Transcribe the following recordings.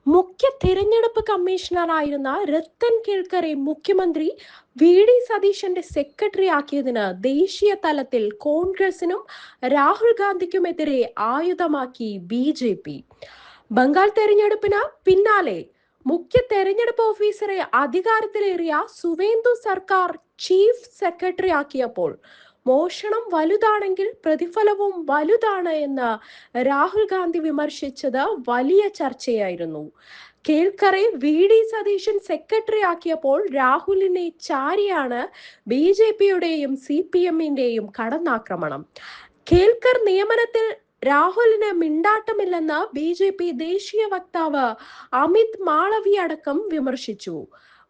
മുഖ്യ തിരഞ്ഞെടുപ്പ് കമ്മീഷണറായിരുന്ന രത്തൻ കേൽക്കറെ മുഖ്യമന്ത്രി വി സതീശന്റെ സെക്രട്ടറി ആക്കിയതിന് ദേശീയ തലത്തിൽ കോൺഗ്രസിനും രാഹുൽ ഗാന്ധിക്കുമെതിരെ ആയുധമാക്കി ബി. ബംഗാൾ തെരഞ്ഞെടുപ്പിന് പിന്നാലെ മുഖ്യ തെരഞ്ഞെടുപ്പ് ഓഫീസറെ അധികാരത്തിലേറിയ സുവേന്ദു സർക്കാർ ചീഫ് സെക്രട്ടറി ആക്കിയപ്പോൾ മോഷണം വലുതാണെങ്കിൽ പ്രതിഫലവും വലുതാണ് എന്ന് രാഹുൽ ഗാന്ധി വിമർശിച്ചത് വലിയ ചർച്ചയായിരുന്നു. കേൽക്കറെ സതീശൻ സെക്രട്ടറി ആക്കിയപ്പോൾ രാഹുലിനെ ചാരിയാണ് BJPയുടെയും CPMന്റെയും കടന്നാക്രമണം. കേൽക്കർ നിയമനത്തിൽ രാഹുലിന് മിണ്ടാട്ടമില്ലെന്ന് BJP ദേശീയ വക്താവ് അമിത് മാളവി അടക്കം വിമർശിച്ചു.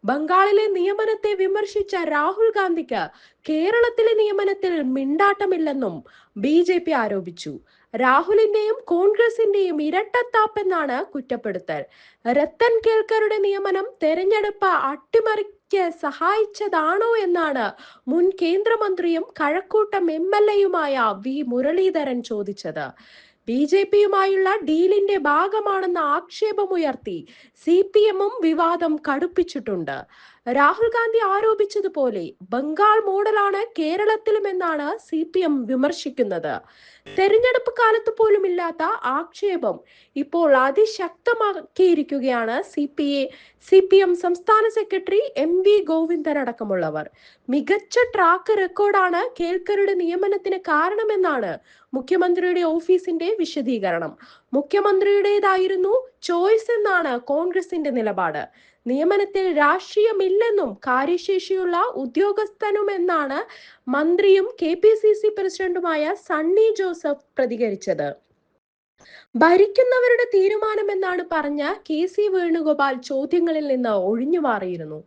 ബംഗാളിലെ നിയമനത്തെ വിമർശിച്ച രാഹുൽ ഗാന്ധിക്ക് കേരളത്തിലെ നിയമനത്തിൽ മിണ്ടാട്ടമില്ലെന്നും BJP ആരോപിച്ചു. രാഹുലിന്റെയും കോൺഗ്രസിന്റെയും ഇരട്ടത്താപ്പെന്നാണ് കുറ്റപ്പെടുത്തൽ. രത്തൻ കേൽക്കറുടെ നിയമനം തെരഞ്ഞെടുപ്പ് അട്ടിമറിക്ക് സഹായിച്ചതാണോ എന്നാണ് മുൻ കേന്ദ്രമന്ത്രിയും കഴക്കൂട്ടം MLAയുമായ V മുരളീധരൻ ചോദിച്ചത്. BJPയുമായുള്ള ഡീലിന്റെ ഭാഗമാണെന്ന ആക്ഷേപമുയർത്തി CPMും വിവാദം കടുപ്പിച്ചിട്ടുണ്ട്. രാഹുൽ ഗാന്ധി ആരോപിച്ചതുപോലെ ബംഗാൾ മോഡലാണ് കേരളത്തിലുമെന്നാണ് CPM വിമർശിക്കുന്നത്. തെരഞ്ഞെടുപ്പ് കാലത്ത് പോലും ഇല്ലാത്ത ആക്ഷേപം ഇപ്പോൾ അതിശക്തമാക്കിയിരിക്കുകയാണ് CPM സംസ്ഥാന സെക്രട്ടറി MV ഗോവിന്ദൻ അടക്കമുള്ളവർ. മികച്ച ട്രാക്ക് റെക്കോർഡാണ് കേൽക്കറുടെ നിയമനത്തിന് കാരണമെന്നാണ് മുഖ്യമന്ത്രിയുടെ ഓഫീസിന്റെ വിശദീകരണം. മുഖ്യമന്ത്രിയുടേതായിരുന്നു ചോയ്സ് എന്നാണ് കോൺഗ്രസിന്റെ നിലപാട്. നിയമനത്തിൽ രാഷ്ട്രീയമില്ലെന്നും കാര്യശേഷിയുള്ള ഉദ്യോഗസ്ഥനുമെന്നാണ് മന്ത്രിയും KPCC പ്രസിഡന്റുമായ സണ്ണി ജോസഫ് പ്രതികരിച്ചത്. ഭരിക്കുന്നവരുടെ തീരുമാനമെന്നാണ് പറഞ്ഞ KC വേണുഗോപാൽ ചോദ്യങ്ങളിൽ നിന്ന് ഒഴിഞ്ഞു മാറിയിരുന്നു.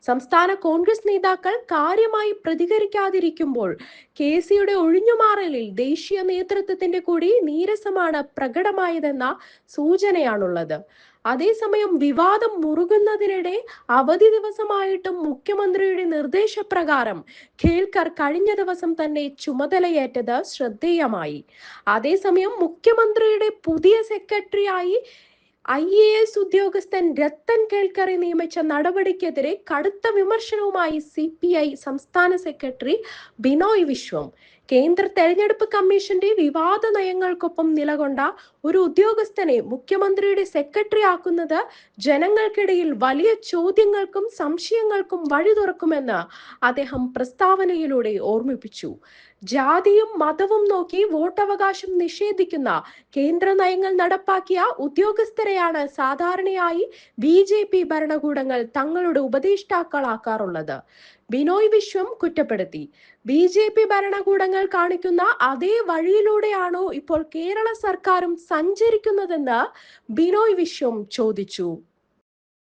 സംസ്ഥാന കോൺഗ്രസ് നേതാക്കൾ കാര്യമായി പ്രതികരിക്കാതിരിക്കുമ്പോൾ KCയുടെ ഒഴിഞ്ഞുമാറലിൽ ദേശീയ നേതൃത്വത്തിന്റെ കൂടി നീരസമാണ് പ്രകടമായതെന്ന സൂചനയാണുള്ളത്. അതേസമയം വിവാദം മുറുകുന്നതിനിടെ അവധി ദിവസമായിട്ടും മുഖ്യമന്ത്രിയുടെ നിർദ്ദേശപ്രകാരം ഖേൽക്കർ കഴിഞ്ഞ ദിവസം തന്നെ ചുമതലയേറ്റത് ശ്രദ്ധേയമായി. അതേസമയം മുഖ്യമന്ത്രിയുടെ പുതിയ സെക്രട്ടറിയായി IAS ഉദ്യോഗസ്ഥൻ രത്തൻ കേൽക്കറെ നിയമിച്ച നടപടിക്കെതിരെ കടുത്ത വിമർശനവുമായി CPI സംസ്ഥാന സെക്രട്ടറി ബിനോയ് വിശ്വം. കേന്ദ്ര തെരഞ്ഞെടുപ്പ് കമ്മീഷന്റെ വിവാദ നയങ്ങൾക്കൊപ്പം നിലകൊണ്ട ഒരു ഉദ്യോഗസ്ഥനെ മുഖ്യമന്ത്രിയുടെ സെക്രട്ടറി ആക്കുന്നത് ജനങ്ങൾക്കിടയിൽ വലിയ ചോദ്യങ്ങൾക്കും സംശയങ്ങൾക്കും വഴി തുറക്കുമെന്ന് അദ്ദേഹം പ്രസ്താവനയിലൂടെ ഓർമ്മിപ്പിച്ചു. ജാതിയും മതവും നോക്കി വോട്ടവകാശം നിഷേധിക്കുന്ന കേന്ദ്ര നയങ്ങൾ നടപ്പാക്കിയ ഉദ്യോഗസ്ഥരെയാണ് സാധാരണയായി BJP ഭരണകൂടങ്ങൾ തങ്ങളുടെ ഉപദേഷ്ടാക്കളാക്കാറുള്ളത്. ബിനോയ് വിശ്വം കുറ്റപ്പെടുത്തി. BJP ഭരണകൂടങ്ങൾ കാണിക്കുന്ന അതേ വഴിയിലൂടെയാണോ ഇപ്പോൾ കേരള സർക്കാരും സഞ്ചരിക്കുന്നതെന്ന് ബിനോയ് വിശ്വം ചോദിച്ചു.